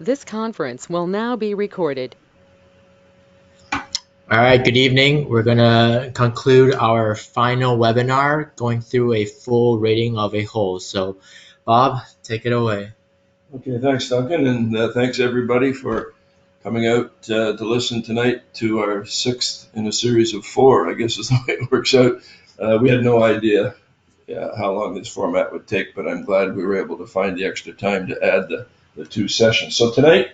This conference will now be recorded. All right, good evening. We're going to conclude our final webinar going through a full rating of a hole. So, Bob, take it away. Okay, thanks, Duncan, and thanks everybody for coming out to listen tonight to our sixth in a series of four, I guess is the way it works out. We had no idea how long this format would take, but I'm glad we were able to find the extra time to add the two sessions. So tonight,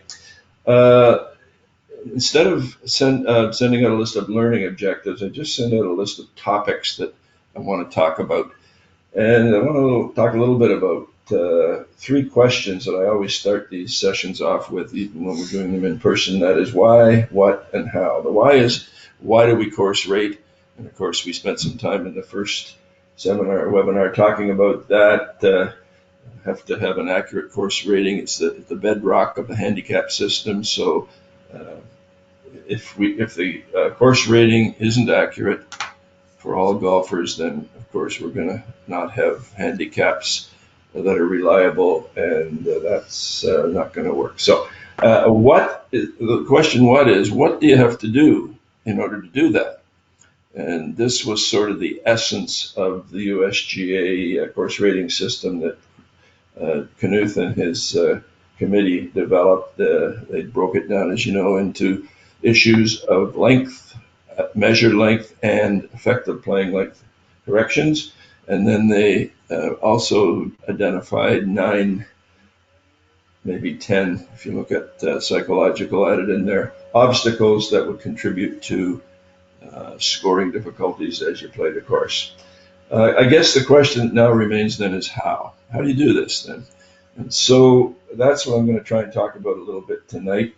instead of sending out a list of learning objectives, I just send out a list of topics that I want to talk about. And I want to talk a little bit about three questions that I always start these sessions off with, even when we're doing them in person. That is why, what, and how. The why is, why do we course rate? And of course, we spent some time in the first webinar talking about that. Have to have an accurate course rating. It's the bedrock of the handicap system. So uh, if the course rating isn't accurate for all golfers, then of course we're going to not have handicaps that are reliable, and that's not going to work. So the question what do you have to do in order to do that? And this was sort of the essence of the USGA course rating system that Knuth and his committee developed. They broke it down, as you know, into issues of length, measured length, and effective playing length corrections. And then they also identified 9, maybe 10, if you look at psychological added in there, obstacles that would contribute to scoring difficulties as you play the course. I guess the question now remains then is how? How do you do this then? And so that's what I'm going to try and talk about a little bit tonight.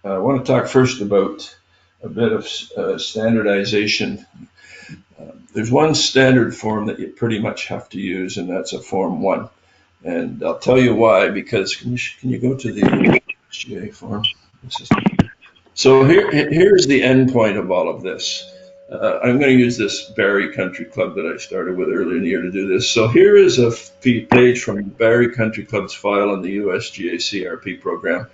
I want to talk first about a bit of standardization. There's one standard form that you pretty much have to use, and that's a Form 1. And I'll tell you why, because can you go to the GA form? So here's the end point of all of this. I'm going to use this Barrie Country Club that I started with earlier in the year to do this. So here is a page from Barrie Country Club's file on the USGA CRP program.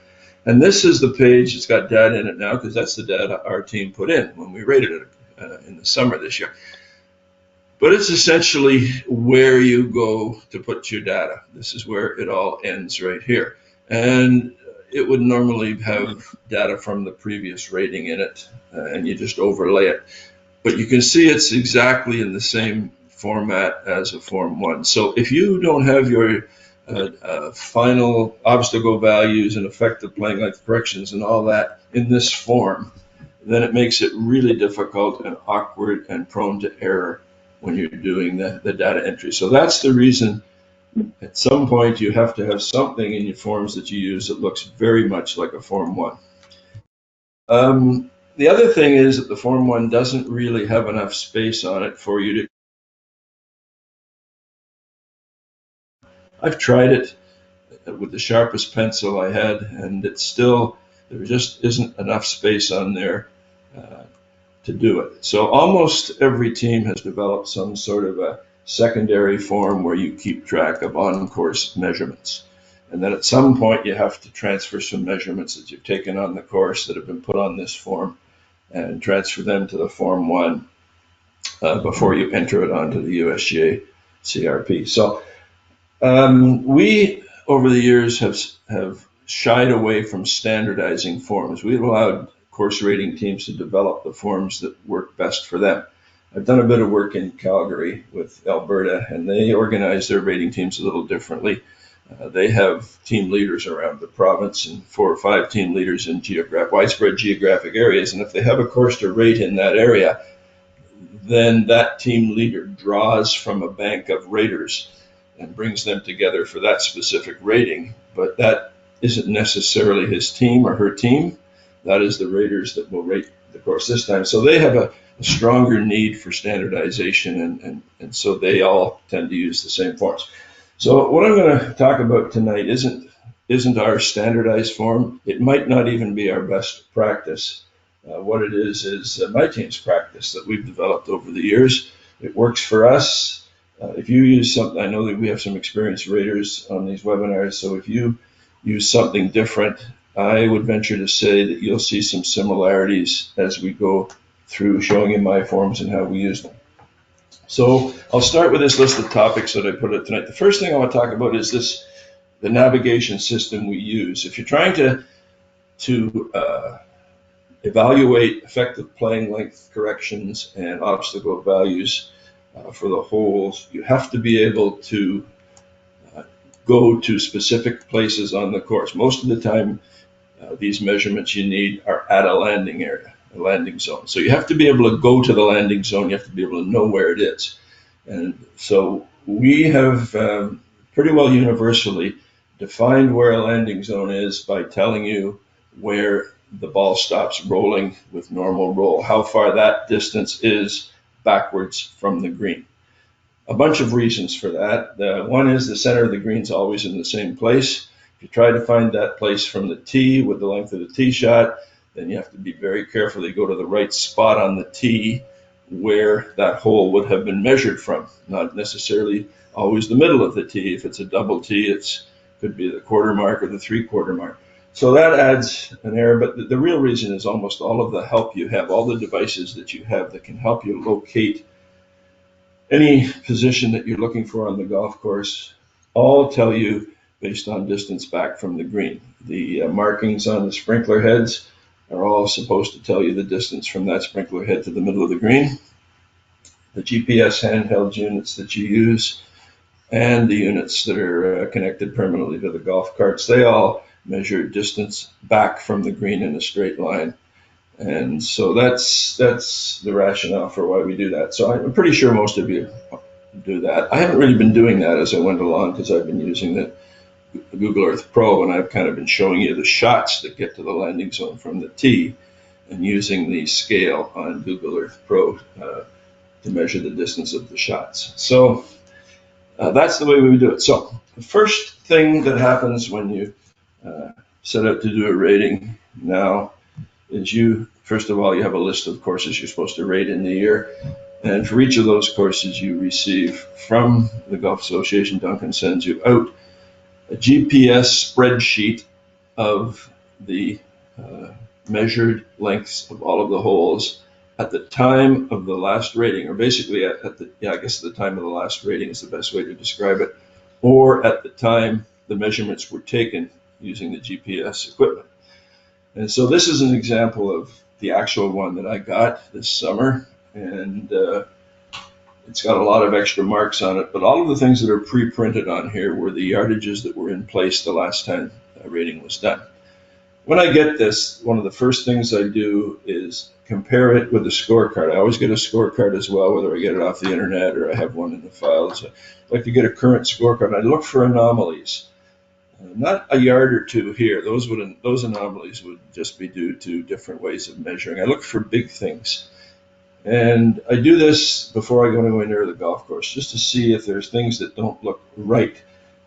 And this is the page that's got data in it now, because that's the data our team put in when we rated it in the summer this year. But it's essentially where you go to put your data. This is where it all ends right here. And it would normally have data from the previous rating in it, and you just overlay it. But you can see it's exactly in the same format as a Form 1. So if you don't have your final obstacle values and effective playing length corrections and all that in this form, then it makes it really difficult and awkward and prone to error when you're doing the data entry. So that's the reason at some point you have to have something in your forms that you use that looks very much like a Form 1. The other thing is that the Form 1 doesn't really have enough space on it for you to. I've tried it with the sharpest pencil I had, and it's still, there just isn't enough space on there to do it. So almost every team has developed some sort of a secondary form where you keep track of on-course measurements. And then at some point you have to transfer some measurements that you've taken on the course that have been put on this form and transfer them to the Form 1 before you enter it onto the USGA CRP. So we, over the years, have shied away from standardizing forms. We've allowed course rating teams to develop the forms that work best for them. I've done a bit of work in Calgary with Alberta, and they organize their rating teams a little differently. They have team leaders around the province and 4 or 5 team leaders in widespread geographic areas. And if they have a course to rate in that area, then that team leader draws from a bank of raters and brings them together for that specific rating. But that isn't necessarily his team or her team. That is the raters that will rate the course this time. So they have a stronger need for standardization, and so they all tend to use the same forms. So what I'm going to talk about tonight isn't our standardized form. It might not even be our best practice. What it is my team's practice that we've developed over the years. It works for us. If you use something, I know that we have some experienced raters on these webinars, so if you use something different. I would venture to say that you'll see some similarities as we go through showing you my forms and how we use them. So I'll start with this list of topics that I put out tonight. The first thing I want to talk about is the navigation system we use. If you're trying to evaluate effective playing length corrections and obstacle values for the holes, you have to be able to go to specific places on the course. Most of the time, these measurements you need are at a landing area, a landing zone. So you have to be able to go to the landing zone. You have to be able to know where it is. And so we have pretty well universally defined where a landing zone is by telling you where the ball stops rolling with normal roll, how far that distance is backwards from the green. A bunch of reasons for that. One is the center of the green is always in the same place. If you try to find that place from the tee with the length of the tee shot, then you have to be very careful that you go to the right spot on the tee where that hole would have been measured from, not necessarily always the middle of the tee. If it's a double tee, it could be the quarter mark or the three-quarter mark. So that adds an error, but the real reason is almost all of the help you have, all the devices that you have that can help you locate any position that you're looking for on the golf course, all tell you based on distance back from the green. The markings on the sprinkler heads are all supposed to tell you the distance from that sprinkler head to the middle of the green. The GPS handheld units that you use and the units that are connected permanently to the golf carts, they all measure distance back from the green in a straight line. And so that's the rationale for why we do that. So I'm pretty sure most of you do that. I haven't really been doing that as I went along because I've been using the Google Earth Pro, and I've kind of been showing you the shots that get to the landing zone from the tee and using the scale on Google Earth Pro to measure the distance of the shots. So that's the way we do it. So the first thing that happens when you set out to do a rating now is first of all, you have a list of courses you're supposed to rate in the year. And for each of those courses you receive from the Golf Association, Duncan sends you out a GPS spreadsheet of the measured lengths of all of the holes at the time of the last rating, or basically I guess at the time of the last rating is the best way to describe it, or at the time the measurements were taken using the GPS equipment. And so this is an example of the actual one that I got this summer, and it's got a lot of extra marks on it, but all of the things that are pre-printed on here were the yardages that were in place the last time a rating was done. When I get this, one of the first things I do is compare it with a scorecard. I always get a scorecard as well, whether I get it off the internet or I have one in the files. I like to get a current scorecard. I look for anomalies. Not a yard or two here. Those anomalies would just be due to different ways of measuring. I look for big things. And I do this before I go anywhere near the golf course, just to see if there's things that don't look right.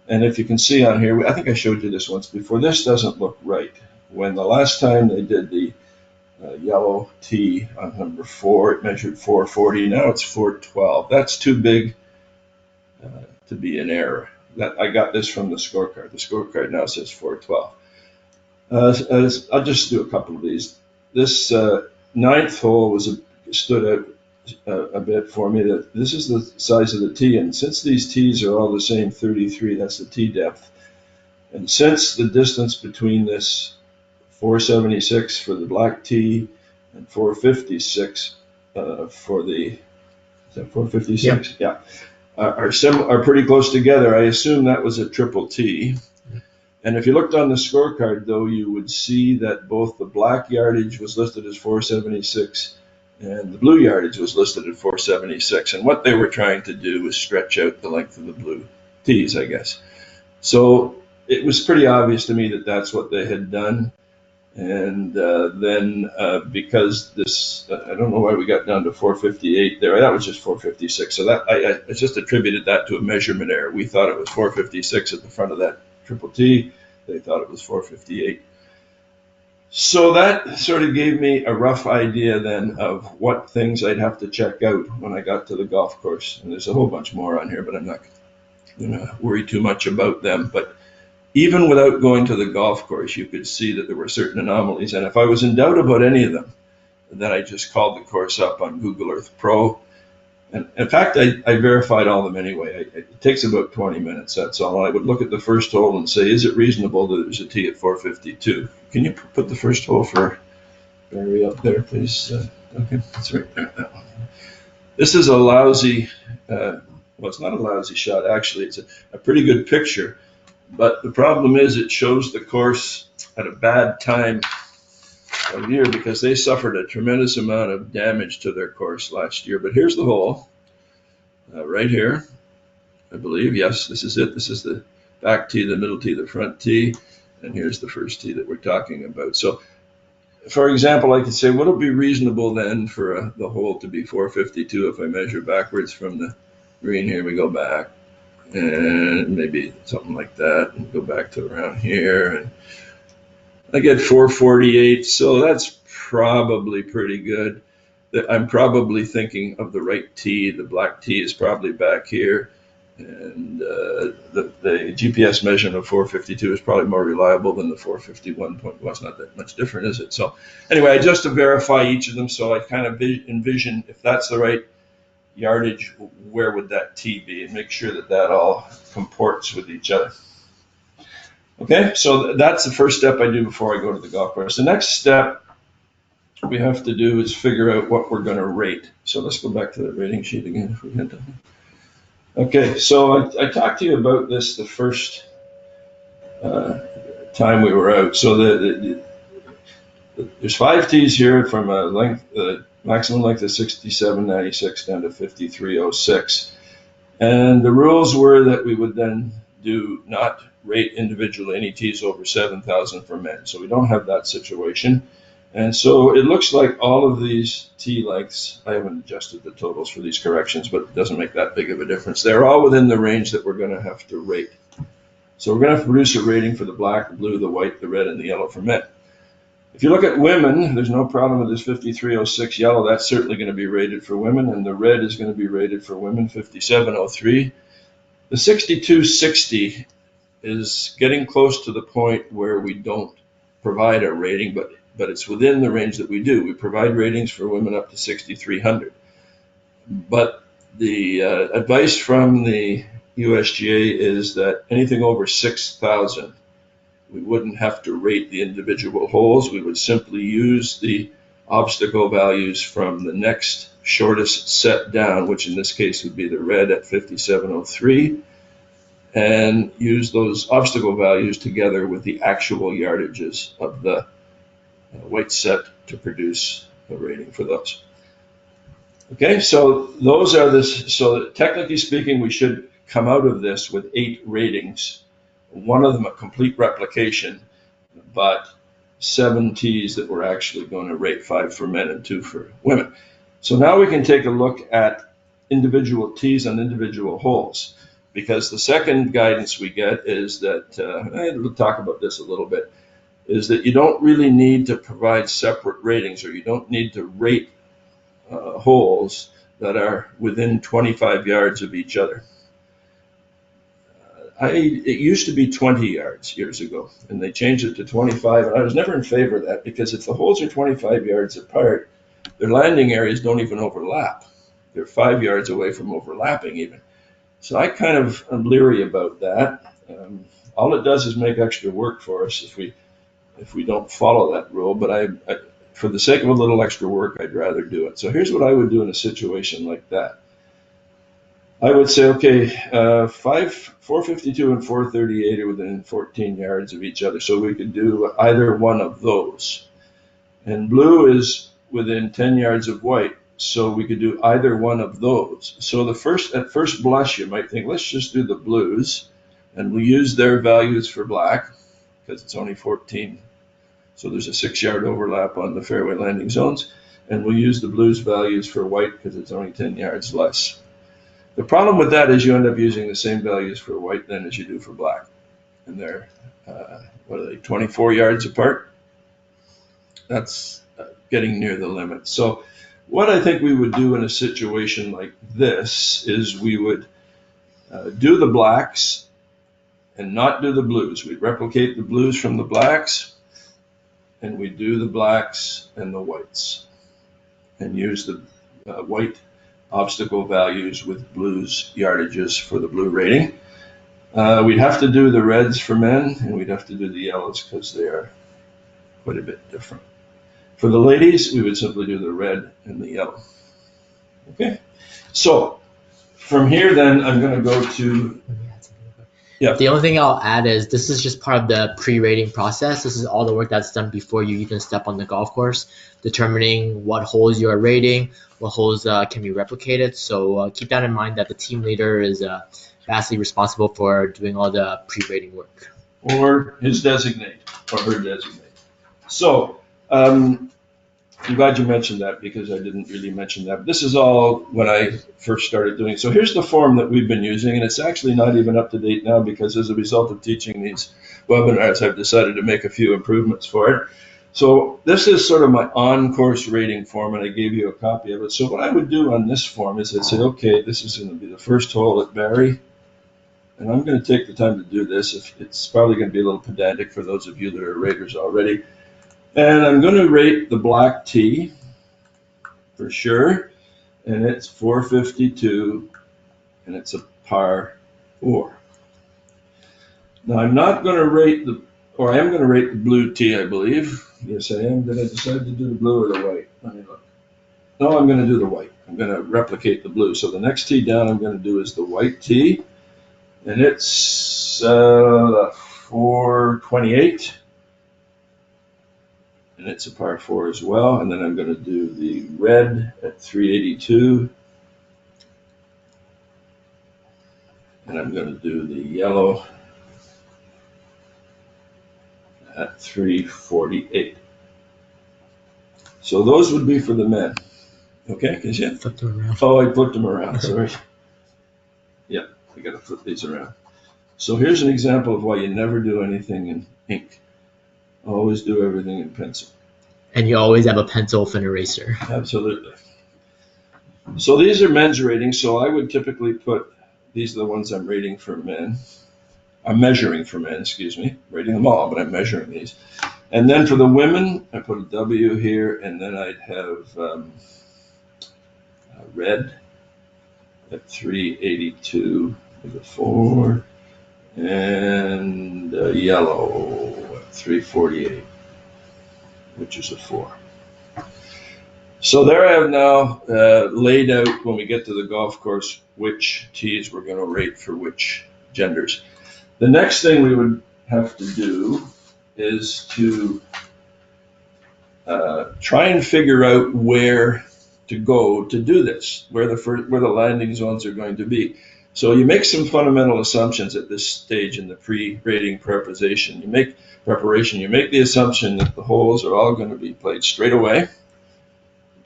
And if you can see on here, I think I showed you this once before, this doesn't look right. When the last time they did the yellow tee on number 4, it measured 440. Now it's 412. That's too big to be an error. I got this from the scorecard. The scorecard now says 412. I'll just do a couple of these. This ninth hole stood out a bit for me. That this is the size of the tee, and since these tees are all the same 33, that's the tee depth. And since the distance between this 476 for the black tee and 456 for the, is that 456? Yep. Yeah. Are pretty close together. I assume that was a triple T. And if you looked on the scorecard, though, you would see that both the black yardage was listed as 476 and the blue yardage was listed at 476. And what they were trying to do was stretch out the length of the blue tees, I guess. So it was pretty obvious to me that that's what they had done. And then because this, I don't know why we got down to 458 there. That was just 456. So that I just attributed that to a measurement error. We thought it was 456 at the front of that triple T. They thought it was 458. So that sort of gave me a rough idea then of what things I'd have to check out when I got to the golf course. And there's a whole bunch more on here, but I'm not going to worry too much about them. But even without going to the golf course, you could see that there were certain anomalies. And if I was in doubt about any of them, then I just called the course up on Google Earth Pro. And in fact, I verified all of them anyway. It takes about 20 minutes, that's all. I would look at the first hole and say, is it reasonable that there's a tee at 452? Can you put the first hole for Barry up there, please? Okay, that's right there, that one. This is a lousy, well, it's not a lousy shot, actually. It's a pretty good picture. But the problem is it shows the course at a bad time of year because they suffered a tremendous amount of damage to their course last year. But here's the hole, right here, I believe. Yes, this is it. This is the back tee, the middle tee, the front tee, and here's the first tee that we're talking about. So, for example, I could say, would it be reasonable then for the hole to be 452 if I measure backwards from the green? Here we go back, and maybe something like that, and go back to around here, and I get 448, so that's probably pretty good. I'm probably thinking of the right tee. The black tee is probably back here, and the GPS measurement of 452 is probably more reliable than the 451 point. Well, it's not that much different, is it? So anyway, just to verify each of them, so I kind of envision if that's the right yardage, where would that tee be, and make sure that that all comports with each other. Okay, so that's the first step I do before I go to the golf course. The next step we have to do is figure out what we're going to rate. So let's go back to the rating sheet again if we can. Okay, so I talked to you about this the first time we were out. So there's 5 tees here from a length, maximum length of 67.96 down to 53.06. And the rules were that we would then do not rate individually any tees over 7,000 for men. So we don't have that situation. And so it looks like all of these tee lengths, I haven't adjusted the totals for these corrections, but it doesn't make that big of a difference. They're all within the range that we're going to have to rate. So we're going to have to produce a rating for the black, the blue, the white, the red, and the yellow for men. If you look at women, there's no problem with this 53.06 yellow. That's certainly going to be rated for women, and the red is going to be rated for women, 57.03. The 62.60 is getting close to the point where we don't provide a rating, but it's within the range that we do. We provide ratings for women up to 6,300. But the advice from the USGA is that anything over 6,000, we wouldn't have to rate the individual holes. We would simply use the obstacle values from the next shortest set down, which in this case would be the red at 57.03, and use those obstacle values together with the actual yardages of the white set to produce a rating for those. Okay, so those are this. So technically speaking, we should come out of this with 8 ratings. One of them a complete replication, but 7 tees that we're actually going to rate, 5 for men and 2 for women. So now we can take a look at individual tees on individual holes, because the second guidance we get is that, we'll talk about this a little bit, is that you don't really need to provide separate ratings, or you don't need to rate holes that are within 25 yards of each other. It used to be 20 yards years ago, and they changed it to 25, and I was never in favor of that, because if the holes are 25 yards apart, their landing areas don't even overlap. They're 5 yards away from overlapping even. So I kind of am leery about that. All it does is make extra work for us if we don't follow that rule, but for the sake of a little extra work, I'd rather do it. So here's what I would do in a situation like that. I would say, okay, 452 and 438 are within 14 yards of each other, so we could do either one of those. And blue is within 10 yards of white, so we could do either one of those. So at first blush, you might think, let's just do the blues, and we'll use their values for black, because it's only 14. So there's a 6-yard overlap on the fairway landing zones, and we'll use the blues values for white because it's only 10 yards less. The problem with that is you end up using the same values for white then as you do for black, and they're, 24 yards apart? That's getting near the limit. So what I think we would do in a situation like this is we would do the blacks, and not do the blues. We replicate the blues from the blacks, and we do the blacks and the whites, and use the white obstacle values with blues yardages for the blue rating. We'd have to do the reds for men, and we'd have to do the yellows because they are quite a bit different. For the ladies, we would simply do the red and the yellow. Okay, so from here then I'm going to go to, yeah. The only thing I'll add is this is just part of the pre-rating process. This is all the work that's done before you even step on the golf course, determining what holes you are rating, what holes can be replicated. So keep that in mind, that the team leader is vastly responsible for doing all the pre-rating work. Or his designate, or her designate. So, I'm glad you mentioned that because I didn't really mention that. But this is all when I first started doing it. So here's the form that we've been using, and it's actually not even up to date now because as a result of teaching these webinars, I've decided to make a few improvements for it. So this is sort of my on-course rating form, and I gave you a copy of it. So what I would do on this form is I'd say, okay, this is going to be the first hole at Barry, and I'm going to take the time to do this. It's probably going to be a little pedantic for those of you that are raters already. And I'm going to rate the black tee for sure, and it's 452, and it's a par 4. Now I'm not going to rate I am going to rate the blue tee, I believe. Yes, I am. Did I decide to do the blue or the white? Let me look. No, I'm going to do the white. I'm going to replicate the blue. So the next tee down I'm going to do is the white tee, and it's 428. And it's a par 4 as well. And then I'm going to do the red at 382. And I'm going to do the yellow at 348. So those would be for the men. Okay, because you Flip them around. Oh, I flipped them around, sorry. Yeah, I got to flip these around. So here's an example of why you never do anything in ink. Always do everything in pencil. And you always have a pencil for an eraser. Absolutely. So these are men's ratings. So I would typically put, these are the ones I'm rating for men. I'm measuring for men, excuse me. Rating them all, but I'm measuring these. And then for the women, I put a W here, and then I'd have red at 382 with a 4, and yellow at 348, which is a 4. So there I have now laid out, when we get to the golf course, which tees we're going to rate for which genders. The next thing we would have to do is to try and figure out where to go to do this, where the landing zones are going to be. So you make some fundamental assumptions at this stage in the pre-rating preparation. You make the assumption that the holes are all going to be played straight away.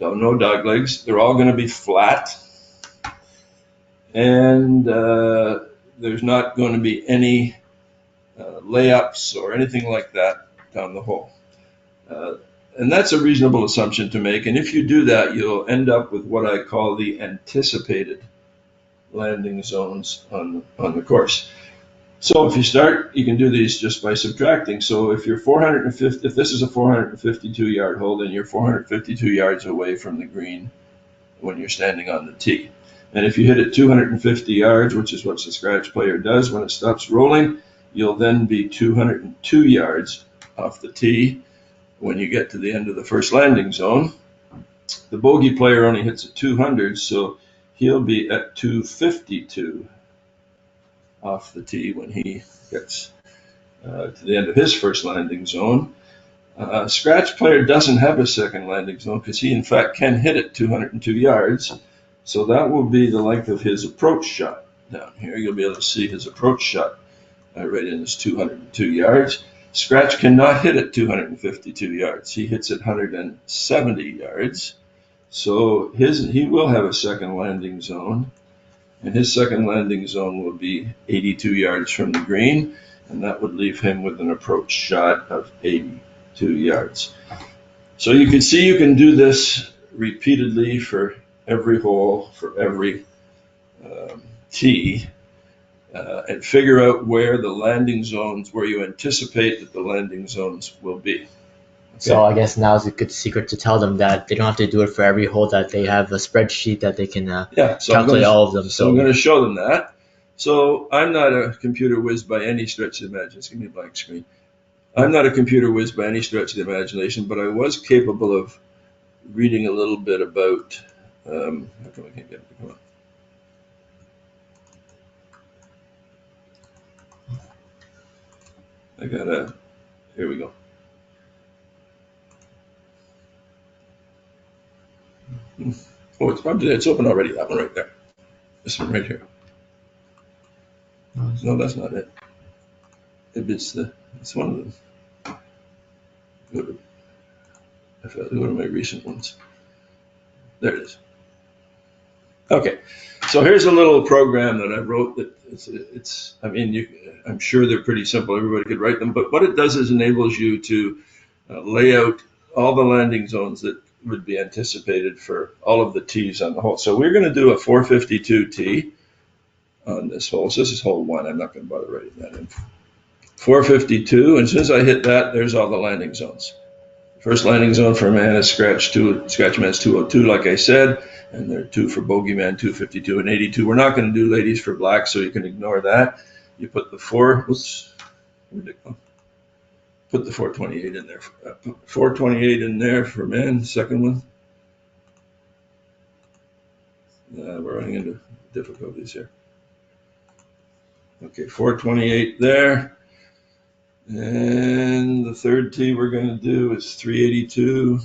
No dog legs. They're all going to be flat, and there's not going to be any layups or anything like that down the hole. And that's a reasonable assumption to make. And if you do that, you'll end up with what I call the anticipated landing zones on the course. So if you start, you can do these just by subtracting. So if you're if this is a 452 yard hole, then you're 452 yards away from the green when you're standing on the tee. And if you hit it 250 yards, which is what the scratch player does when it stops rolling, you'll then be 202 yards off the tee when you get to the end of the first landing zone. The bogey player only hits at 200, so he'll be at 252 off the tee when he gets to the end of his first landing zone. Scratch player doesn't have a second landing zone because he in fact can hit it 202 yards. So that will be the length of his approach shot down here. You'll be able to see his approach shot right in his 202 yards. Scratch cannot hit it 252 yards. He hits it 170 yards. So he will have a second landing zone. And his second landing zone will be 82 yards from the green, and that would leave him with an approach shot of 82 yards. So you can see you can do this repeatedly for every hole, for every tee, and figure out where the landing zones, where you anticipate that the landing zones will be. So I guess now is a good secret to tell them that they don't have to do it for every hole, that they have a spreadsheet that they can calculate all of them. So I'm going to show them that. So I'm not a computer whiz by any stretch of the imagination. Give me a blank screen. I'm not a computer whiz by any stretch of the imagination, but I was capable of reading a little bit about. How come I can't get it to come on? Here we go. Oh, it's open already. That one right there. This one right here. No, that's not it. It's one of them. Go to my recent ones. There it is. Okay, so here's a little program that I wrote that I'm sure they're pretty simple. Everybody could write them, but what it does is enables you to lay out all the landing zones that would be anticipated for all of the tees on the hole. So we're going to do a 452 tee on this hole. So this is hole 1. I'm not going to bother writing that in. 452, and as soon as I hit that, there's all the landing zones. First landing zone for a man is scratch man's 202, like I said, and there are 2 for bogey man, 252 and 82. We're not going to do ladies for black, so you can ignore that. You put the 428 in there. 428 in there for men, second one. We're running into difficulties here. Okay, 428 there. And the third tee we're going to do is 382.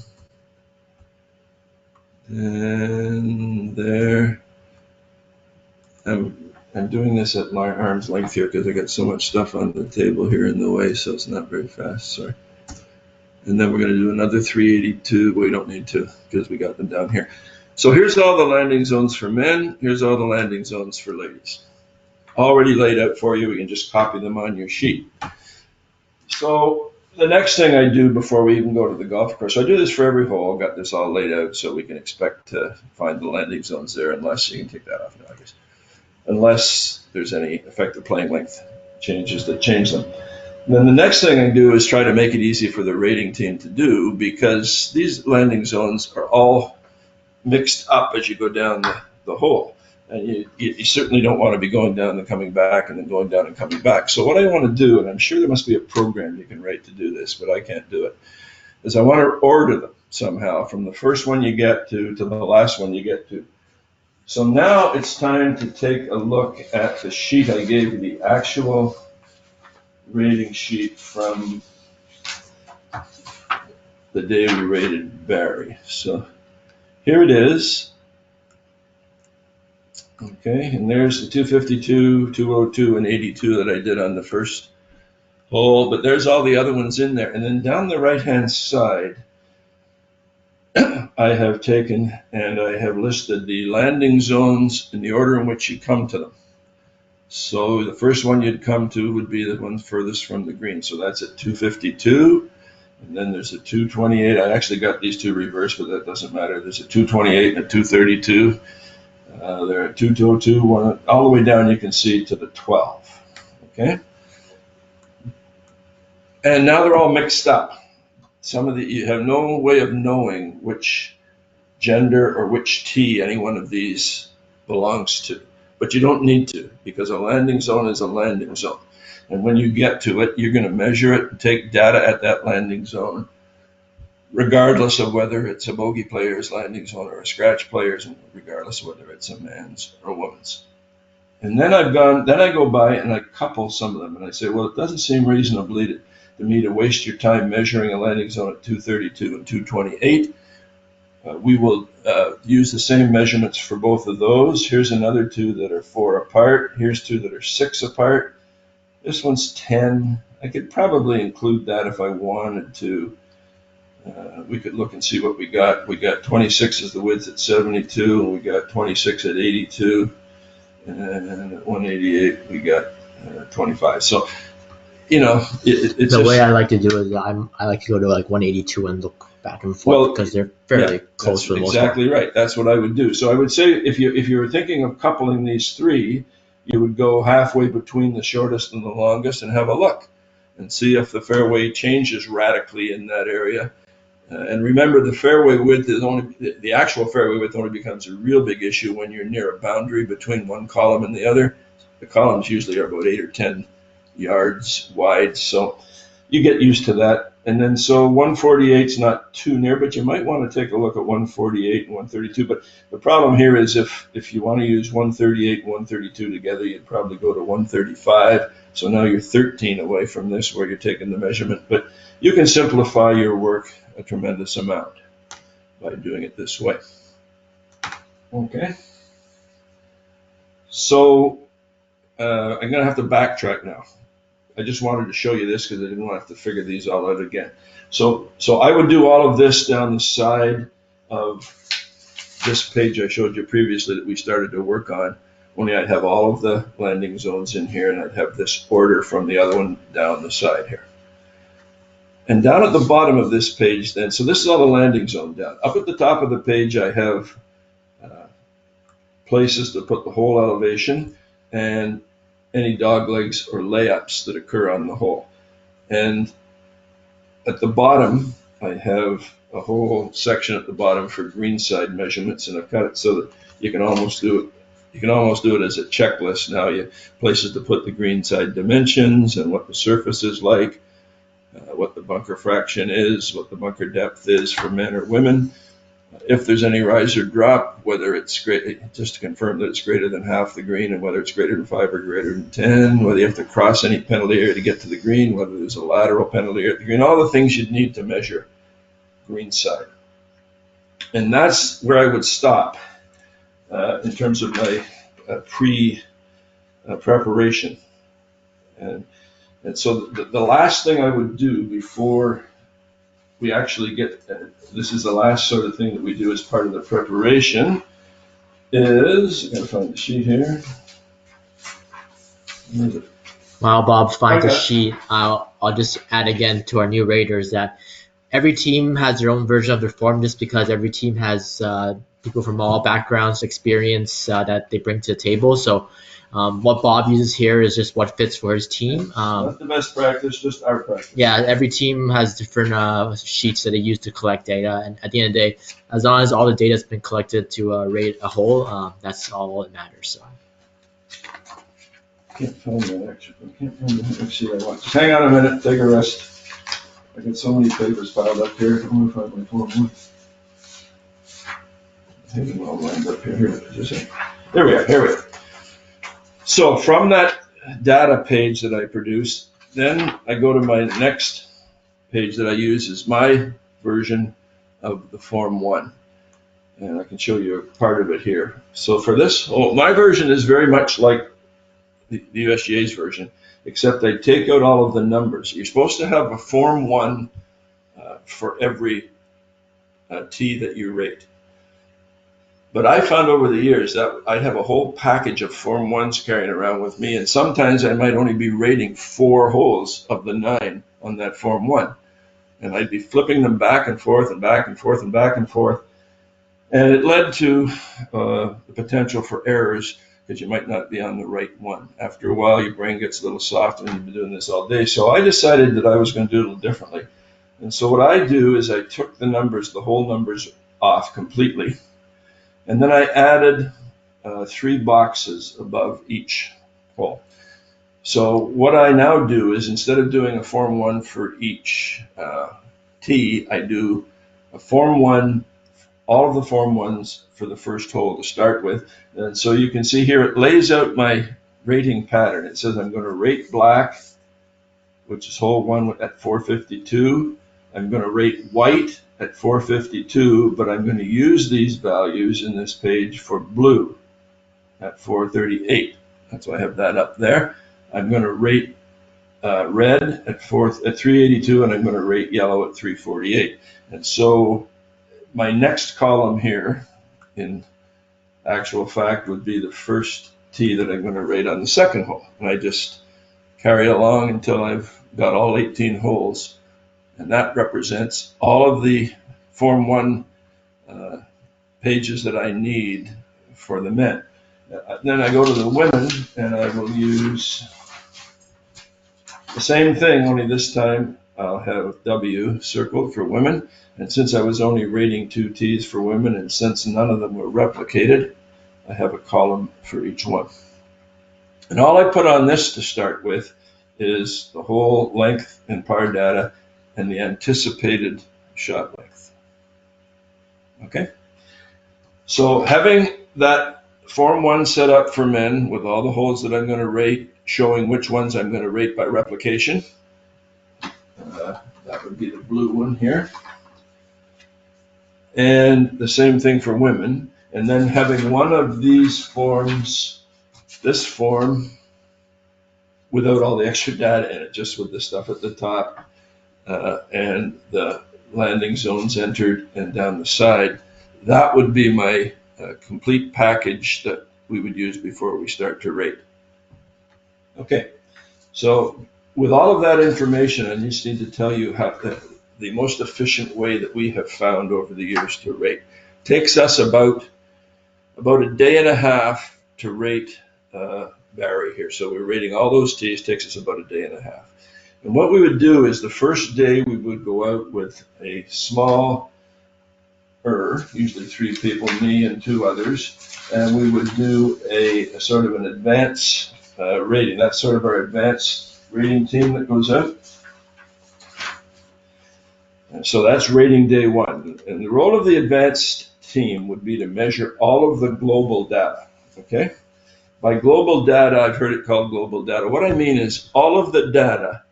And there. I'm doing this at my arm's length here because I got so much stuff on the table here in the way, so it's not very fast. Sorry. And then we're going to do another 382. We don't need to because we got them down here. So here's all the landing zones for men. Here's all the landing zones for ladies. Already laid out for you. We can just copy them on your sheet. So the next thing I do before we even go to the golf course, I do this for every hole. I've got this all laid out so we can expect to find the landing zones there, unless you can take that off now, I guess. Unless there's any effective playing length changes that change them. And then the next thing I do is try to make it easy for the rating team to do, because these landing zones are all mixed up as you go down the hole. And you certainly don't want to be going down and coming back and then going down and coming back. So what I want to do, and I'm sure there must be a program you can write to do this, but I can't do it, is I want to order them somehow from the first one you get to the last one you get to. So now it's time to take a look at the sheet I gave you, the actual rating sheet from the day we rated Barry. So here it is. Okay, and there's the 252, 202, and 82 that I did on the first hole, but there's all the other ones in there. And then down the right-hand side, I have taken and I have listed the landing zones in the order in which you come to them. So the first one you'd come to would be the one furthest from the green. So that's at 252, and then there's a 228. I actually got these two reversed, but that doesn't matter. There's a 228 and a 232. There are 202, one, all the way down you can see to the 12, okay? And now they're all mixed up. You have no way of knowing which gender or which tee any one of these belongs to, but you don't need to, because a landing zone is a landing zone. And when you get to it, you're going to measure it and take data at that landing zone, regardless of whether it's a bogey player's landing zone or a scratch player's, and regardless of whether it's a man's or a woman's. And then I go by and I couple some of them, and I say, well, it doesn't seem reasonably to me to waste your time measuring a landing zone at 232 and 228. We will use the same measurements for both of those. Here's another 2 that are 4 apart. Here's 2 that are 6 apart. This one's 10. I could probably include that if I wanted to. We could look and see what we got. We got 26 as the width at 72, and we got 26 at 82, and at 188 we got 25. So, it's the way I like to do it is I like to go to like 182 and look back and forth, because they're fairly close for the most part. Exactly right. That's what I would do. So I would say if you were thinking of coupling these 3, you would go halfway between the shortest and the longest and have a look and see if the fairway changes radically in that area. And remember, the fairway width is only, the actual fairway width only becomes a real big issue when you're near a boundary between one column and the other. The columns usually are about 8 or 10 yards wide, so you get used to that. And then so 148 is not too near, but you might want to take a look at 148 and 132. But the problem here is if you want to use 138 and 132 together, you'd probably go to 135. So now you're 13 away from this where you're taking the measurement. But you can simplify your work a tremendous amount by doing it this way. Okay. So I'm going to have to backtrack now. I just wanted to show you this because I didn't want to have to figure these all out again. So I would do all of this down the side of this page I showed you previously that we started to work on, only I'd have all of the landing zones in here and I'd have this order from the other one down the side here. And down at the bottom of this page then, so this is all the landing zone down. Up at the top of the page I have places to put the hole elevation and any dog legs or layups that occur on the hole. And at the bottom, I have a whole section at the bottom for greenside measurements, and I've got it so that you can almost do it. You can almost do it as a checklist now. You places to put the greenside dimensions and what the surface is like, what the bunker fraction is, what the bunker depth is for men or women. If there's any rise or drop, whether it's great, just to confirm that it's greater than half the green, and whether it's greater than 5 or greater than 10, whether you have to cross any penalty area to get to the green, whether there's a lateral penalty area at the green, all the things you'd need to measure green side. And that's where I would stop in terms of my preparation. And so the last thing I would do before we actually get, this is the last sort of thing that we do as part of the preparation, is, I gotta find the sheet here. Where is it? While Bob finds a Okay. sheet, I'll just add again to our new raters that every team has their own version of their form, just because every team has people from all backgrounds, experience that they bring to the table. So what Bob uses here is just what fits for his team. Not the best practice, just our practice. Yeah, every team has different sheets that they use to collect data, and at the end of the day, as long as all the data has been collected to rate a whole, that's all that matters. So. Can't find that actually. I can't find the next sheet I want. Just hang on a minute, take a rest. I got so many papers piled up here. I wonder if I have my form one. I have them all lined up here. There we are. Here we are. So from that data page that I produce, then I go to my next page that I use is my version of the Form 1. And I can show you a part of it here. So for this, my version is very much like the USGA's version, except I take out all of the numbers. You're supposed to have a Form 1 for every T that you rate. But I found over the years that I'd have a whole package of Form 1s carrying around with me, and sometimes I might only be rating 4 holes of the 9 on that Form 1. And I'd be flipping them back and forth and back and forth and back and forth. And it led to the potential for errors, because you might not be on the right one. After a while, your brain gets a little soft, and you've been doing this all day. So I decided that I was going to do it a little differently. And so what I do is I took the numbers, the whole numbers, off completely. And then I added 3 boxes above each hole. So what I now do is, instead of doing a Form 1 for each T, I do a Form 1, all of the Form 1s for the first hole to start with. And so you can see here, it lays out my rating pattern. It says I'm going to rate black, which is hole 1 at 452. I'm going to rate white at 452, but I'm going to use these values in this page for blue at 438. That's why I have that up there. I'm going to rate red at 382, and I'm going to rate yellow at 348. And so my next column here, in actual fact, would be the first tee that I'm going to rate on the second hole. And I just carry along until I've got all 18 holes. And that represents all of the Form 1 pages that I need for the men. Then I go to the women, and I will use the same thing, only this time I'll have W circled for women. And since I was only rating 2 T's for women, and since none of them were replicated, I have a column for each one. And all I put on this to start with is the hole length and par data and the anticipated shot length. Okay? So having that Form 1 set up for men with all the holes that I'm going to rate, showing which ones I'm going to rate by replication. That would be the blue one here. And the same thing for women. And then having one of these forms, this form, without all the extra data in it, just with the stuff at the top and the landing zones entered and down the side. That would be my complete package that we would use before we start to rate. Okay, so with all of that information, I just need to tell you how the most efficient way that we have found over the years to rate. Takes us about a day and a half to rate Barry here. So we're rating all those tees, takes us about a day and a half. And what we would do is the first day we would go out with a small, usually 3 people, me and 2 others, and we would do a sort of an advance rating. That's sort of our advanced rating team that goes out. And so that's rating day 1. And the role of the advanced team would be to measure all of the global data, okay? By global data, I've heard it called global data. What I mean is all of the data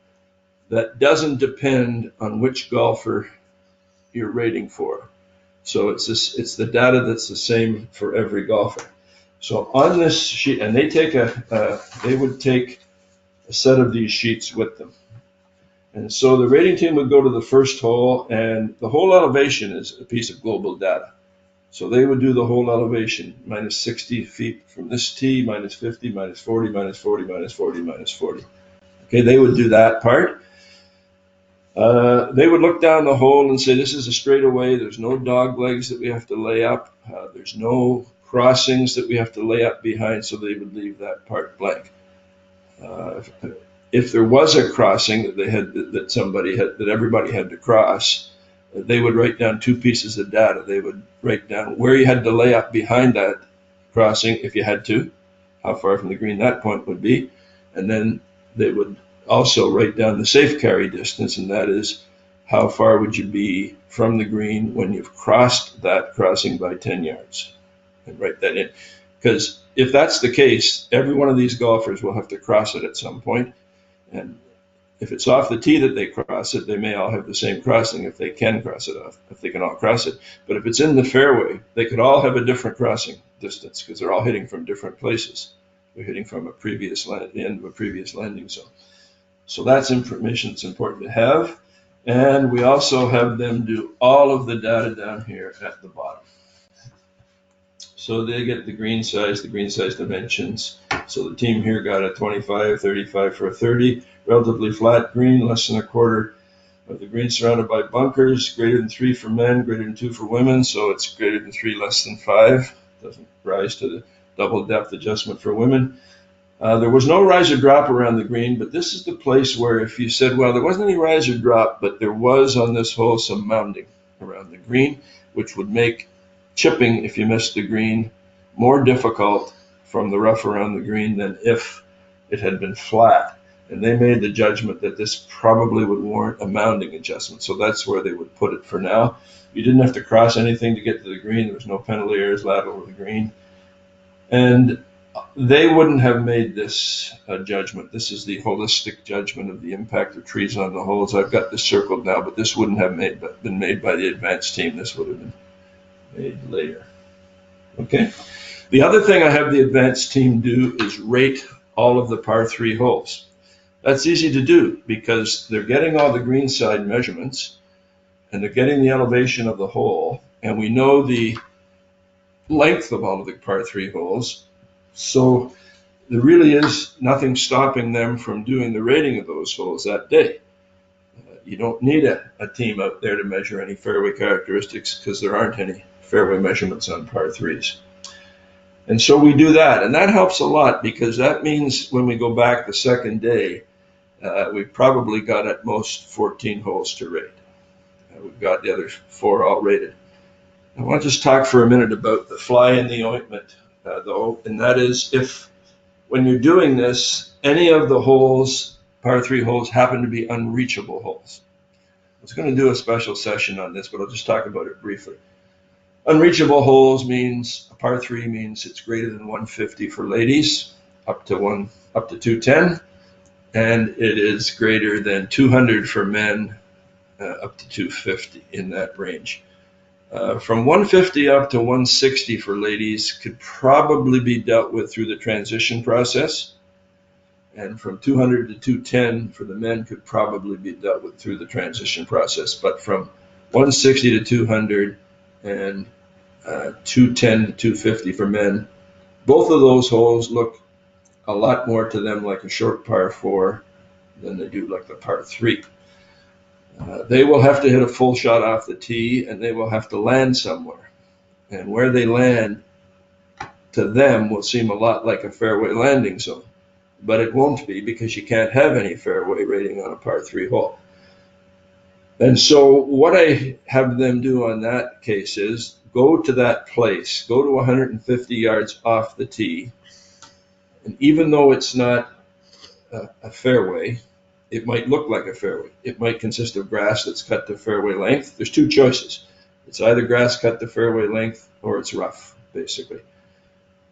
that doesn't depend on which golfer you're rating for. So it's the data that's the same for every golfer. So on this sheet, and they would take a set of these sheets with them. And so the rating team would go to the first hole, and the whole elevation is a piece of global data. So they would do the whole elevation, minus 60 feet from this tee, minus 50, minus 40, minus 40, minus 40, minus 40. Okay, they would do that part. They would look down the hole and say, this is a straightaway. There's no dog legs that we have to lay up. There's no crossings that we have to lay up behind, so they would leave that part blank. If there was a crossing that everybody had to cross, they would write down 2 pieces of data. They would write down where you had to lay up behind that crossing if you had to, how far from the green that point would be, and then they would also write down the safe carry distance, and that is how far would you be from the green when you've crossed that crossing by 10 yards, and write that in. Because if that's the case, every one of these golfers will have to cross it at some point, and if it's off the tee that they cross it, they may all have the same crossing if they can cross it off, if they can all cross it. But if it's in the fairway, they could all have a different crossing distance because they're all hitting from different places. They're hitting from the end of a previous landing zone. So that's information that's important to have. And we also have them do all of the data down here at the bottom. So they get the green size dimensions. So the team here got a 25, 35 for a 30, relatively flat green, less than a quarter of the green surrounded by bunkers, greater than 3 for men, greater than 2 for women, so it's greater than 3, less than 5. Doesn't rise to the double depth adjustment for women. There was no rise or drop around the green, but this is the place where if you said, well, there wasn't any rise or drop, but there was on this hole some mounding around the green, which would make chipping, if you missed the green, more difficult from the rough around the green than if it had been flat. And they made the judgment that this probably would warrant a mounding adjustment. So that's where they would put it for now. You didn't have to cross anything to get to the green. There was no penalty areas lateral to the green. And they wouldn't have made this judgment. This is the holistic judgment of the impact of trees on the holes. I've got this circled now, but this wouldn't have been made by the advanced team. This would have been made later. Okay. The other thing I have the advanced team do is rate all of the par 3 holes. That's easy to do because they're getting all the green side measurements and they're getting the elevation of the hole, and we know the length of all of the par 3 holes. So there really is nothing stopping them from doing the rating of those holes that day. You don't need a team out there to measure any fairway characteristics because there aren't any fairway measurements on par 3s. And so we do that, and that helps a lot because that means when we go back the second day, we've probably got at most 14 holes to rate. We've got the other 4 all rated. I want to just talk for a minute about the fly in the ointment, though, and that is if when you're doing this, any of the holes, par 3 holes, happen to be unreachable holes. I was going to do a special session on this, but I'll just talk about it briefly. Unreachable holes means a par 3 means it's greater than 150 for ladies, up to 210, and it is greater than 200 for men, up to 250 in that range. From 150 up to 160 for ladies could probably be dealt with through the transition process, and from 200 to 210 for the men could probably be dealt with through the transition process. But from 160 to 200 and 210 to 250 for men, both of those holes look a lot more to them like a short par 4 than they do like the par 3. They will have to hit a full shot off the tee, and they will have to land somewhere. And where they land to them will seem a lot like a fairway landing zone, but it won't be because you can't have any fairway rating on a par 3 hole. And so what I have them do on that case is go to that place, go to 150 yards off the tee, and even though it's not a fairway, it might look like a fairway. It might consist of grass that's cut to fairway length. There's 2 choices. It's either grass cut to fairway length or it's rough, basically.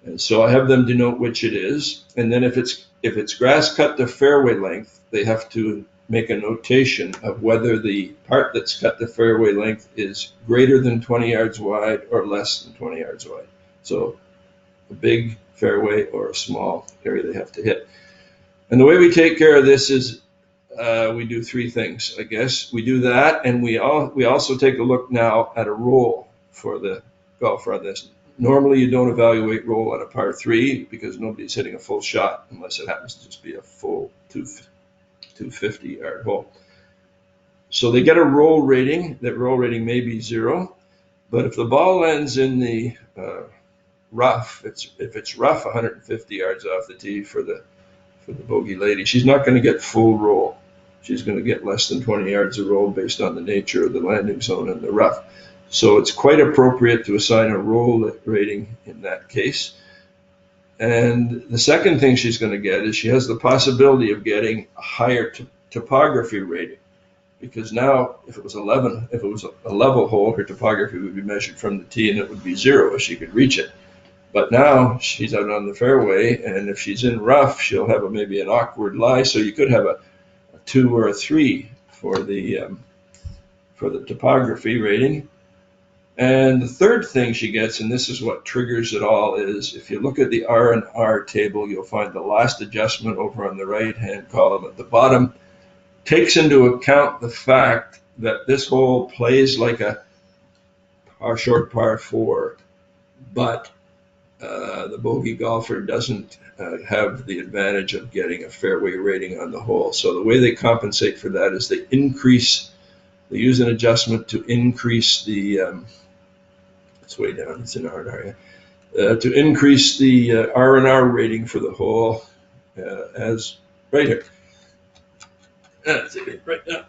And so I have them denote which it is. And then if it's grass cut to fairway length, they have to make a notation of whether the part that's cut to fairway length is greater than 20 yards wide or less than 20 yards wide. So a big fairway or a small area they have to hit. And the way we take care of this is we do 3 things, I guess. We do that, and we also take a look now at a roll for the golfer on this. Normally, you don't evaluate roll on a par 3 because nobody's hitting a full shot unless it happens to just be a full 250-yard hole. So they get a roll rating. That roll rating may be 0, but if the ball lands in the rough, if it's rough 150 yards off the tee for the bogey lady, she's not going to get full roll. She's going to get less than 20 yards of roll based on the nature of the landing zone and the rough. So it's quite appropriate to assign a roll rating in that case. And the second thing she's going to get is she has the possibility of getting a higher topography rating, because now if it was a level hole, her topography would be measured from the tee and it would be 0 if she could reach it. But now she's out on the fairway, and if she's in rough, she'll have maybe an awkward lie. So you could have a 2 or a 3 for the topography rating. And the third thing she gets, and this is what triggers it all, is if you look at the R&R table, you'll find the last adjustment over on the right-hand column at the bottom takes into account the fact that this hole plays like a short par 4, but the bogey golfer doesn't have the advantage of getting a fairway rating on the hole. So the way they compensate for that is they use an adjustment to increase the, it's way down, it's in R&R, yeah, to increase the R&R rating for the hole as right here. Right now,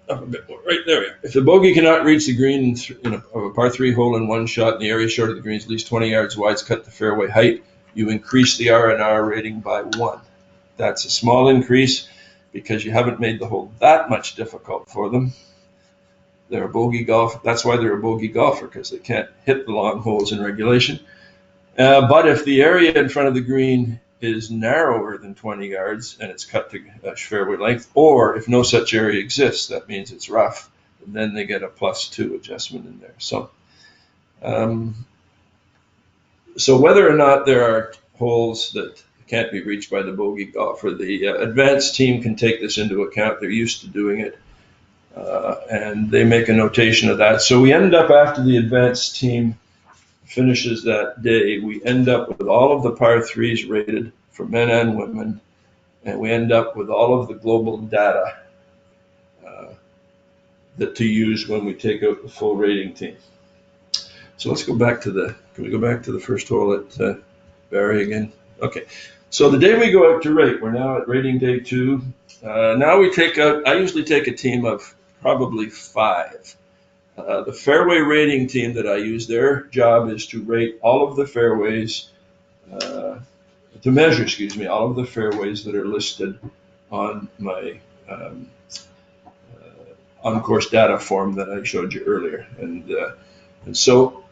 up a bit more. Right there. If the bogey cannot reach the green in a par 3 hole in one shot, and the area short of the green is at least 20 yards wide, it's cut to fairway height, you increase the R&R rating by 1. That's a small increase because you haven't made the hole that much difficult for them. They're a bogey golfer. That's why they're a bogey golfer, because they can't hit the long holes in regulation. But if the area in front of the green is narrower than 20 yards and it's cut to fairway length, or if no such area exists, that means it's rough, and then they get a +2 adjustment in there. So, so whether or not there are holes that can't be reached by the bogey golfer, the advanced team can take this into account. They're used to doing it, and they make a notation of that. So we end up, after the advanced team finishes that day, we end up with all of the par 3s rated for men and women, and we end up with all of the global data that to use when we take out the full rating team. So let's go back to can we go back to the first hole at Barry again. Okay. So the day we go out to rate, we're now at rating day 2. Now we take out, I usually take a team of probably 5. The fairway rating team that I use, their job is to rate all of the fairways, to measure, all of the fairways that are listed on my on-course data form that I showed you earlier. And so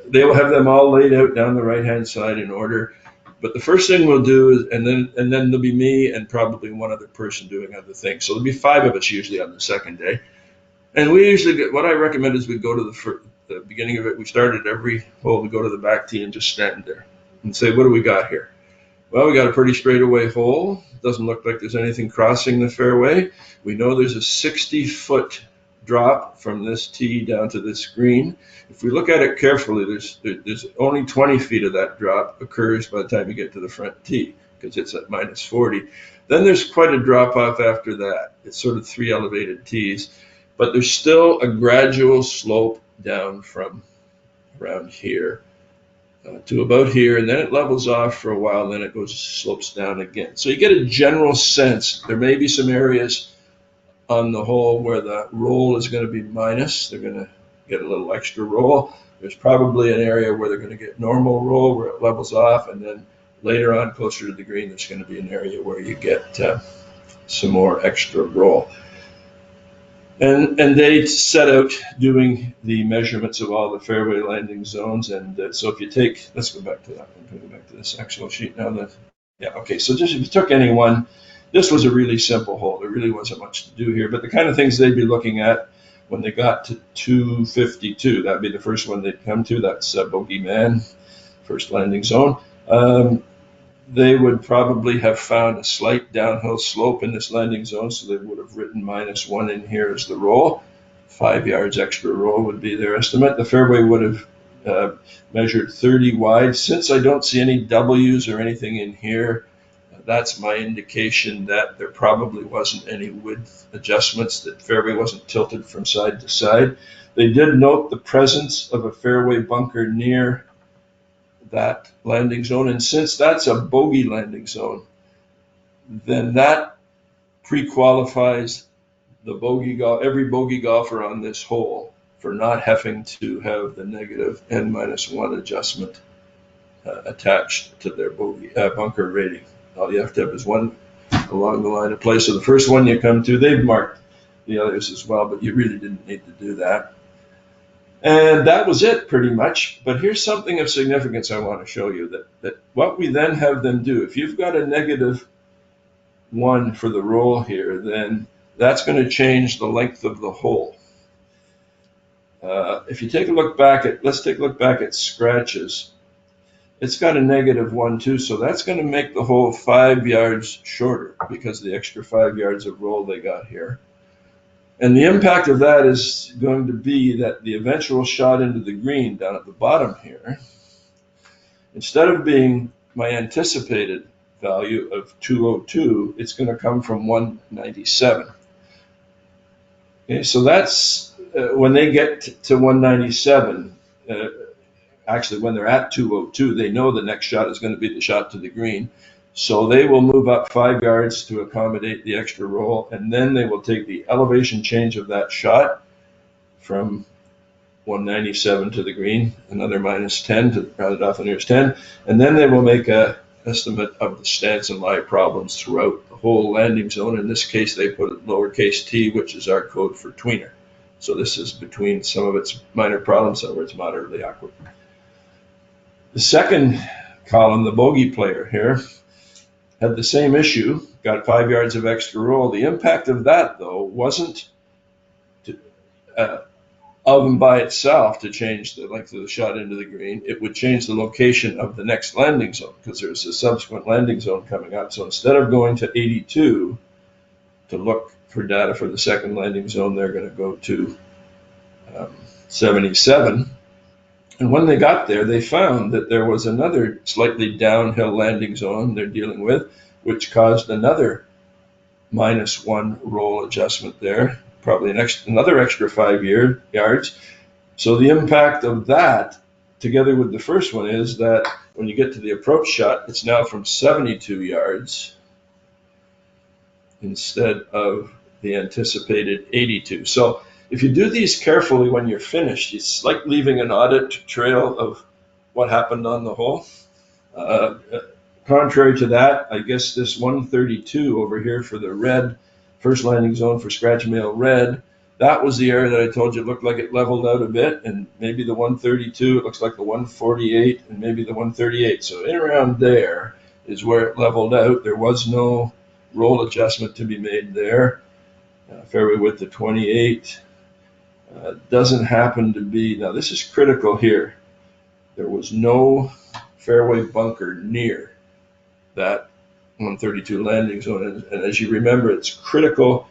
they will have them all laid out down the right-hand side in order. But the first thing we'll do is, and then there'll be me and probably one other person doing other things. So there'll be 5 of us usually on the second day. And we usually get, what I recommend is we go to the beginning of it. We start at every hole. We go to the back tee and just stand there and say, what do we got here? Well, we got a pretty straightaway hole. Doesn't look like there's anything crossing the fairway. We know there's a 60-foot drop from this tee down to this green. If we look at it carefully, there's only 20 feet of that drop occurs by the time you get to the front tee, because it's at minus 40. Then there's quite a drop off after that. It's sort of 3 elevated tees, but there's still a gradual slope down from around here to about here, and then it levels off for a while, then it slopes down again. So you get a general sense. There may be some areas on the hole where the roll is going to be minus. They're going to get a little extra roll. There's probably an area where they're going to get normal roll, where it levels off, and then later on, closer to the green, there's going to be an area where you get some more extra roll. And they set out doing the measurements of all the fairway landing zones. And so if you take, let's go back to that one, go back to this Excel sheet now. Okay, so just if you took any one, this was a really simple hole. There really wasn't much to do here, but the kind of things they'd be looking at when they got to 252, that'd be the first one they'd come to. That's Bogey Man, first landing zone. They would probably have found a slight downhill slope in this landing zone, so they would have written -1 in here as the roll. 5 yards extra roll would be their estimate. The fairway would have measured 30 wide. Since I don't see any W's or anything in here, that's my indication that there probably wasn't any width adjustments, that fairway wasn't tilted from side to side. They did note the presence of a fairway bunker near that landing zone, and since that's a bogey landing zone, then that pre-qualifies every bogey golfer on this hole for not having to have the negative n-1 adjustment attached to their bogey bunker rating. All you have to have is one along the line of play. So the first one you come to, they've marked the others as well, but you really didn't need to do that. And that was it pretty much. But here's something of significance I want to show you, that what we then have them do, if you've got a -1 for the roll here, then that's going to change the length of the hole. If you take a look back let's take a look back at scratches. It's got a -1 too, so that's going to make the hole 5 yards shorter because of the extra 5 yards of roll they got here. And the impact of that is going to be that the eventual shot into the green down at the bottom here, instead of being my anticipated value of 202, it's going to come from 197. Okay, so that's when they get to 197, actually when they're at 202, they know the next shot is going to be the shot to the green. So they will move up 5 yards to accommodate the extra roll, and then they will take the elevation change of that shot from 197 to the green, another -10 to round it off the nearest 10, and then they will make a estimate of the stance and lie problems throughout the whole landing zone. In this case, they put lowercase t, which is our code for tweener. So this is between some of its minor problems, some where it's moderately awkward. The second column, the bogey player here, had the same issue, got 5 yards of extra roll. The impact of that, though, wasn't of and by itself to change the length of the shot into the green. It would change the location of the next landing zone because there's a subsequent landing zone coming up. So instead of going to 82 to look for data for the second landing zone, they're going to go to 77. And when they got there, they found that there was another slightly downhill landing zone they're dealing with, which caused another -1 roll adjustment there, probably another extra 5 yards. So the impact of that together with the first one is that when you get to the approach shot, it's now from 72 yards instead of the anticipated 82. So if you do these carefully when you're finished, it's like leaving an audit trail of what happened on the hole. Contrary to that, I guess this 132 over here for the red, first landing zone for scratch male red, that was the area that I told you looked like it leveled out a bit, and maybe the 132, it looks like the 148, and maybe the 138. So in around there is where it leveled out. There was no roll adjustment to be made there. Fairway width of 28. Doesn't happen to be, now this is critical here. There was no fairway bunker near that 132 landing zone. And as you remember, it's critical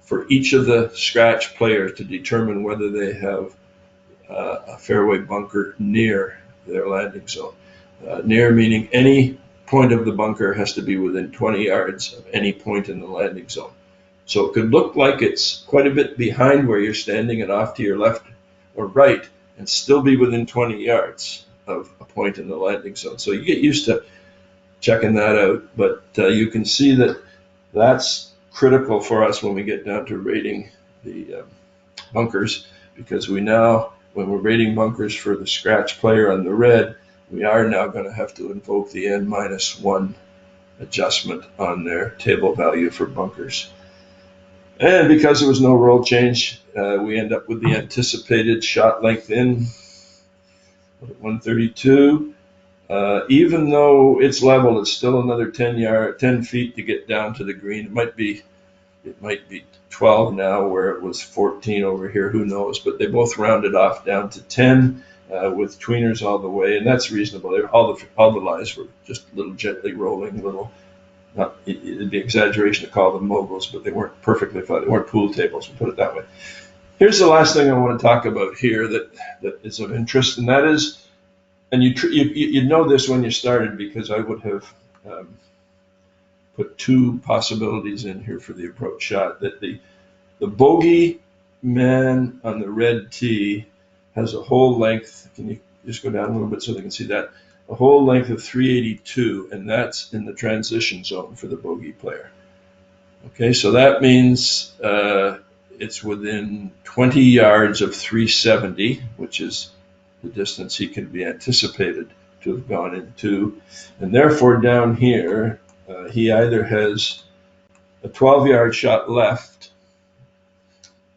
for each of the scratch players to determine whether they have a fairway bunker near their landing zone. Near meaning any point of the bunker has to be within 20 yards of any point in the landing zone. So it could look like it's quite a bit behind where you're standing and off to your left or right and still be within 20 yards of a point in the landing zone. So you get used to checking that out, but you can see that that's critical for us when we get down to rating the bunkers, because we now, when we're rating bunkers for the scratch player on the red, we are now going to have to invoke the N-1 adjustment on their table value for bunkers. And because there was no roll change, we end up with the anticipated shot length in 132. Even though it's level, it's still another 10 feet to get down to the green. It might be 12 now, where it was 14 over here. Who knows? But they both rounded off down to 10 with tweeners all the way, and that's reasonable. All the lies were just little gently rolling, little. It'd be exaggeration to call them moguls, but they weren't perfectly flat. They weren't pool tables. We'll put it that way. Here's the last thing I want to talk about here that is of interest, and that is. And you know this when you started, because I would have put two possibilities in here for the approach shot. That the bogey man on the red tee has a hole length. Can you just go down a little bit so they can see that? A hole length of 382, and that's in the transition zone for the bogey player. Okay, so that means it's within 20 yards of 370, which is the distance he can be anticipated to have gone into. And therefore down here, he either has a 12-yard shot left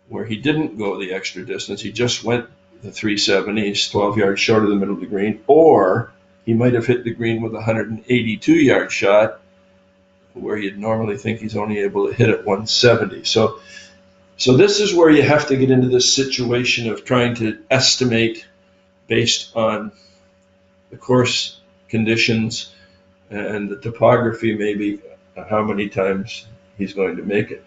where he didn't go the extra distance, he just went the 370, he's 12 yards short of the middle of the green, or he might have hit the green with a 182-yard shot where you'd normally think he's only able to hit at 170. So this is where you have to get into this situation of trying to estimate based on the course conditions and the topography, maybe how many times he's going to make it.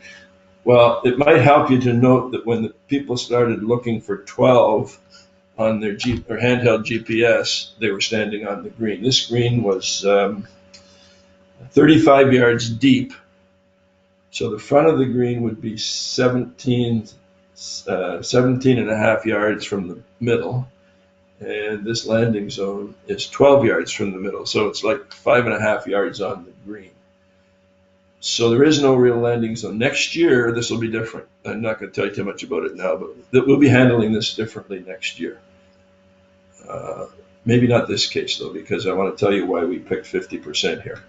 Well, it might help you to note that when the people started looking for 12 on their handheld GPS, they were standing on the green. This green was 35 yards deep, so the front of the green would be 17 and a half yards from the middle, and this landing zone is 12 yards from the middle, so it's like 5.5 yards on the green. So there is no real landing zone. Next year, this will be different. I'm not going to tell you too much about it now, but we'll be handling this differently next year. Maybe not this case, though, because I want to tell you why we picked 50% here.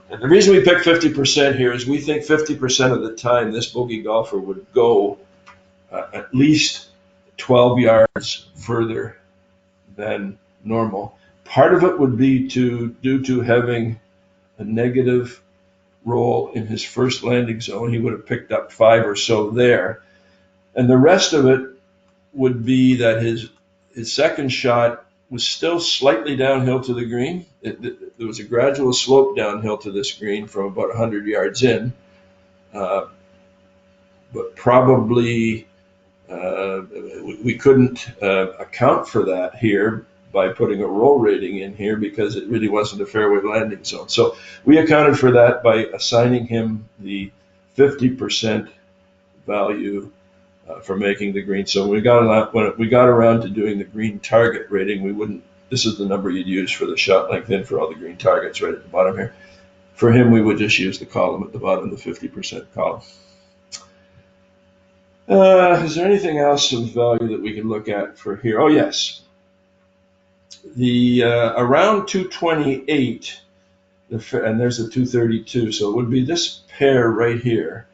And the reason we picked 50% here is we think 50% of the time this bogey golfer would go at least 12 yards further than normal. Part of it would be due to having a negative roll in his first landing zone. He would have picked up 5 or so there. And the rest of it would be that his second shot was still slightly downhill to the green. There was a gradual slope downhill to this green from about 100 yards in, but probably we couldn't account for that here by putting a roll rating in here because it really wasn't a fairway landing zone. So we accounted for that by assigning him the 50% value for making the green. So when we got around to doing the green target rating, we wouldn't. This is the number you'd use for the shot length in for all the green targets right at the bottom here. For him, we would just use the column at the bottom, the 50% column. Is there anything else of value that we can look at for here? Oh, yes. The around 228, and there's a 232, so it would be this pair right here.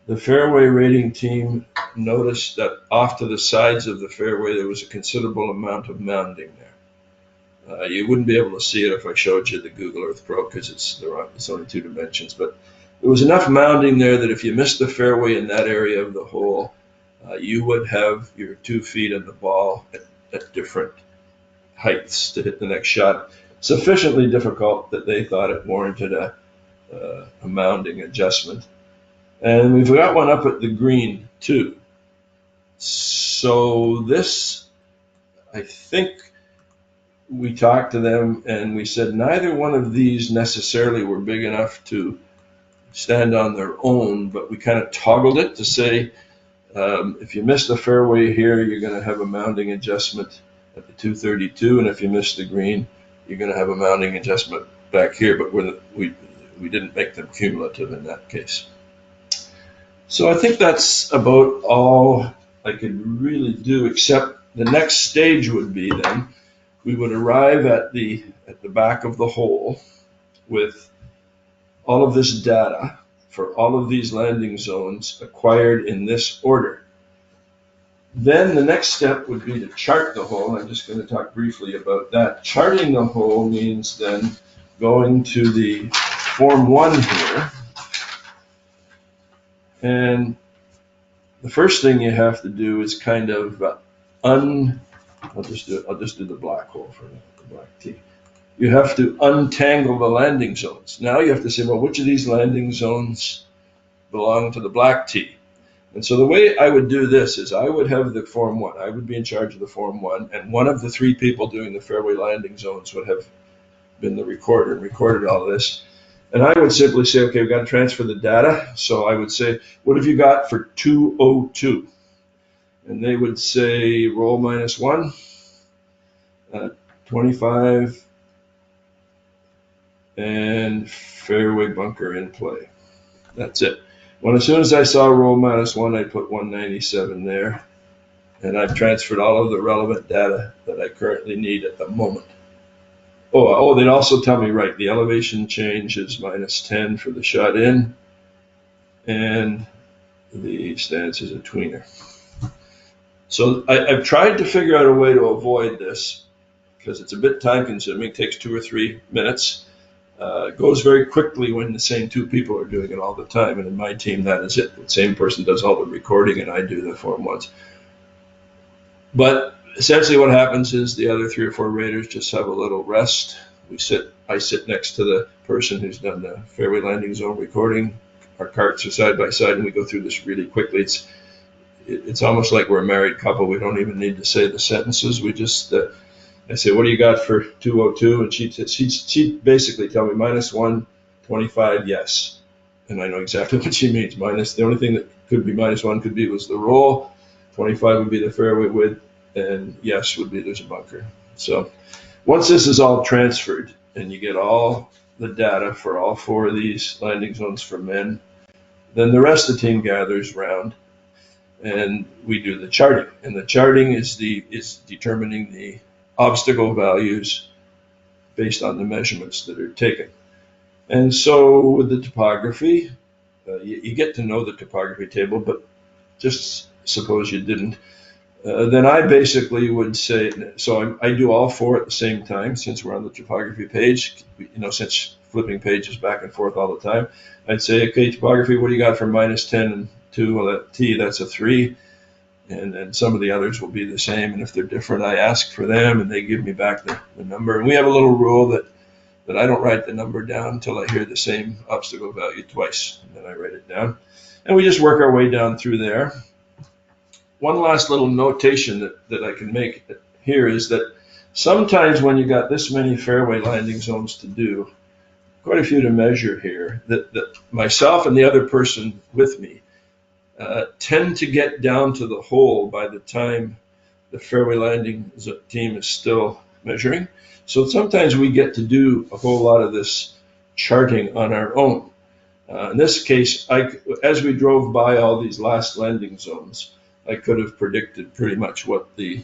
The fairway rating team noticed that off to the sides of the fairway there was a considerable amount of mounding there. You wouldn't be able to see it if I showed you the Google Earth Pro because it's only 2 dimensions, but there was enough mounding there that if you missed the fairway in that area of the hole, you would have your 2 feet on the ball at different heights to hit the next shot. Sufficiently difficult that they thought it warranted a mounding adjustment. And we've got one up at the green too. So this, I think we talked to them and we said neither one of these necessarily were big enough to stand on their own, but we kind of toggled it to say if you miss the fairway here, you're going to have a mounding adjustment at the 232, and if you miss the green, you're going to have a mounding adjustment back here, but we didn't make them cumulative in that case. So I think that's about all I could really do, except the next stage would be then we would arrive at the back of the hole with all of this data for all of these landing zones acquired in this order. Then the next step would be to chart the hole. I'm just going to talk briefly about that. Charting the hole means then going to the Form 1 here. And the first thing you have to do is kind of I'll just do the black hole for the black tee. You have to untangle the landing zones. Now you have to say, well, which of these landing zones belong to the black tee? And so the way I would do this is I would have the Form 1. I would be in charge of the Form 1, and one of the 3 people doing the fairway landing zones would have been the recorder and recorded all of this. And I would simply say, okay, we've got to transfer the data. So I would say, what have you got for 202? And they would say roll -1, 25, and fairway bunker in play. That's it. Well, as soon as I saw roll -1, I put 197 there. And I've transferred all of the relevant data that I currently need at the moment. Oh, they'd also tell me, right, the elevation change is -10 for the shot in, and the stance is a tweener. So I've tried to figure out a way to avoid this because it's a bit time consuming. It takes 2 or 3 minutes. It goes very quickly when the same 2 people are doing it all the time. And in my team, that is it. The same person does all the recording and I do the Form 1s. But essentially what happens is the other 3 or 4 raters just have a little rest. I sit next to the person who's done the fairway landing zone recording. Our carts are side by side and we go through this really quickly. It's almost like we're a married couple. We don't even need to say the sentences. We just, I say, what do you got for 202? And she'd basically tell me -1, 25, yes. And I know exactly what she means. The only thing that could be -1 could be was the roll. 25 would be the fairway width, and yes would be there's a bunker. So once this is all transferred and you get all the data for all 4 of these landing zones for men, then the rest of the team gathers round and we do the charting. And the charting is determining the obstacle values based on the measurements that are taken. And so with the topography, you get to know the topography table, but just suppose you didn't. Then I basically would say, so I do all 4 at the same time since we're on the topography page, since flipping pages back and forth all the time. I'd say, okay, topography, what do you got for -10 and 2? Well, that T, that's a 3. And then some of the others will be the same. And if they're different, I ask for them and they give me back the number. And we have a little rule that I don't write the number down until I hear the same obstacle value twice. And then I write it down. And we just work our way down through there. One last little notation that I can make here is that sometimes when you got this many fairway landing zones to do, quite a few to measure here, that myself and the other person with me tend to get down to the hole by the time the fairway landing team is still measuring. So sometimes we get to do a whole lot of this charting on our own. In this case, as we drove by all these last landing zones, I could have predicted pretty much what the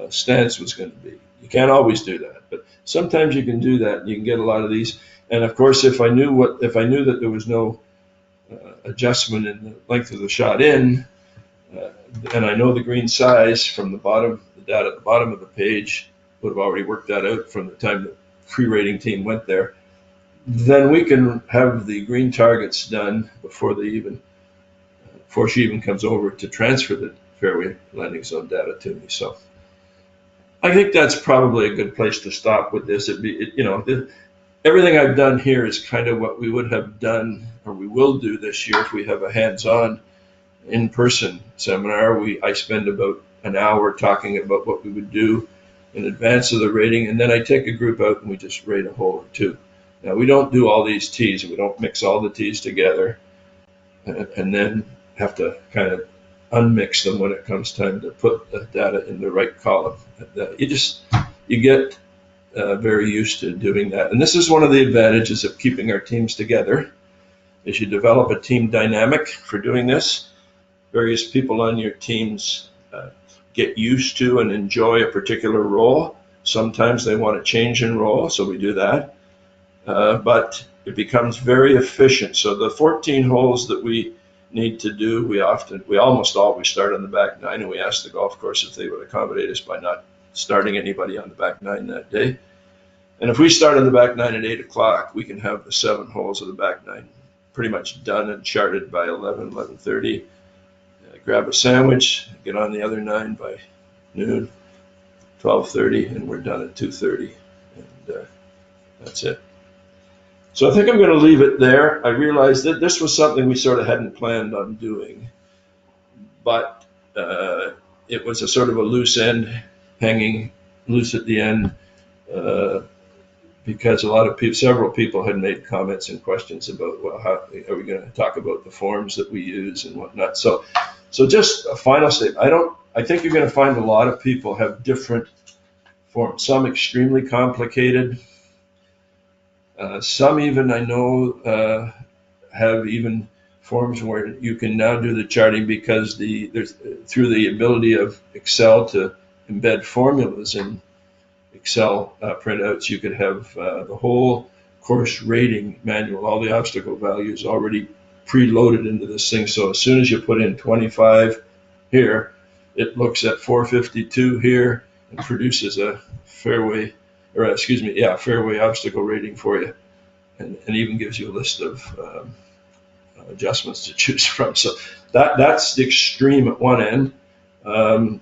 stance was going to be. You can't always do that, but sometimes you can do that, and you can get a lot of these. And of course, if I knew that there was no adjustment in the length of the shot in, and I know the green size from the bottom, the data at the bottom of the page would have already worked that out from the time the pre-rating team went there, then we can have the green targets done before she even comes over to transfer the fairway landing zone data to me. So I think that's probably a good place to stop with this. Everything I've done here is kind of what we would have done, or we will do this year if we have a hands-on in-person seminar. I spend about an hour talking about what we would do in advance of the rating, and then I take a group out and we just rate a hole or two. Now, we don't do all these tees. We don't mix all the tees together and then have to kind of unmix them when it comes time to put the data in the right column. You get very used to doing that. And this is one of the advantages of keeping our teams together, is you develop a team dynamic for doing this. Various people on your teams get used to and enjoy a particular role. Sometimes they want to change in role, so we do that. But it becomes very efficient. So the 14 holes that we need to do, we almost always start on the back nine, and we ask the golf course if they would accommodate us by not starting anybody on the back nine that day. And if we start on the back nine at 8 o'clock, we can have the 7 holes of the back nine pretty much done and charted by 11:30. Grab a sandwich, get on the other 9 by noon, 12:30, and we're done at 2:30. And that's it. So I think I'm going to leave it there. I realized that this was something we sort of hadn't planned on doing, but it was a sort of a loose end, hanging loose at the end, because several people had made comments and questions about, well, how are we going to talk about the forms that we use and whatnot. So just a final statement. I think you're going to find a lot of people have different forms, some extremely complicated. Some even, I know, have even forms where you can now do the charting because through the ability of Excel to embed formulas in Excel printouts, you could have the whole course rating manual, all the obstacle values already preloaded into this thing. So as soon as you put in 25 here, it looks at 452 here and produces a fairway obstacle rating for you, and even gives you a list of adjustments to choose from. So that's the extreme at one end. My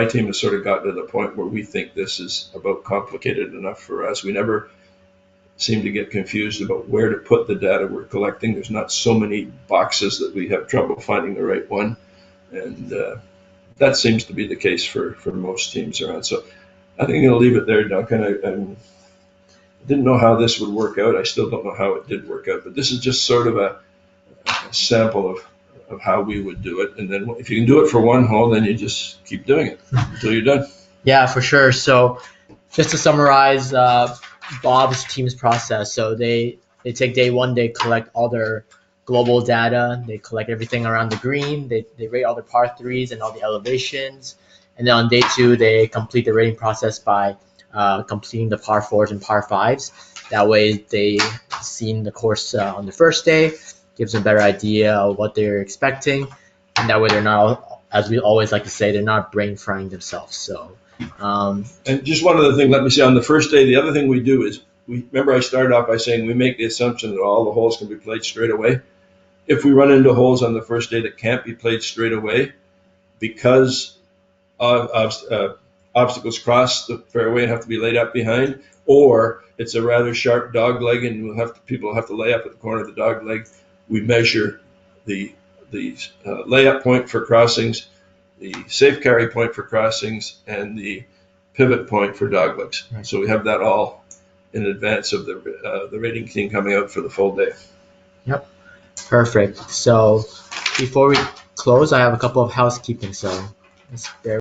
team has sort of gotten to the point where we think this is about complicated enough for us. We never seem to get confused about where to put the data we're collecting. There's not so many boxes that we have trouble finding the right one, and that seems to be the case for most teams around. So I think I'm going to leave it there, Duncan. I didn't know how this would work out. I still don't know how it did work out, but this is just sort of a sample of how we would do it. And then if you can do it for one hole, then you just keep doing it until you're done. Yeah, for sure. So just to summarize Bob's team's process. So they take day one, they collect all their global data. They collect everything around the green. They rate all the par threes and all the elevations. And then on day two, they complete the rating process by completing the par fours and par fives. That way they seen the course on the first day, gives them a better idea of what they're expecting. And that way they're not, as we always like to say, they're not brain frying themselves. So, and just one other thing, let me say, on the first day, the other thing we do is, remember I started off by saying we make the assumption that all the holes can be played straight away. If we run into holes on the first day that can't be played straight away because obstacles cross the fairway and have to be laid up behind, or it's a rather sharp dog leg and people have to lay up at the corner of the dog leg, we measure the layup point for crossings, the safe carry point for crossings, and the pivot point for dog legs. Right. So we have that all in advance of the rating team coming out for the full day. Yep. Perfect. So before we close, I have a couple of housekeeping. So let's bear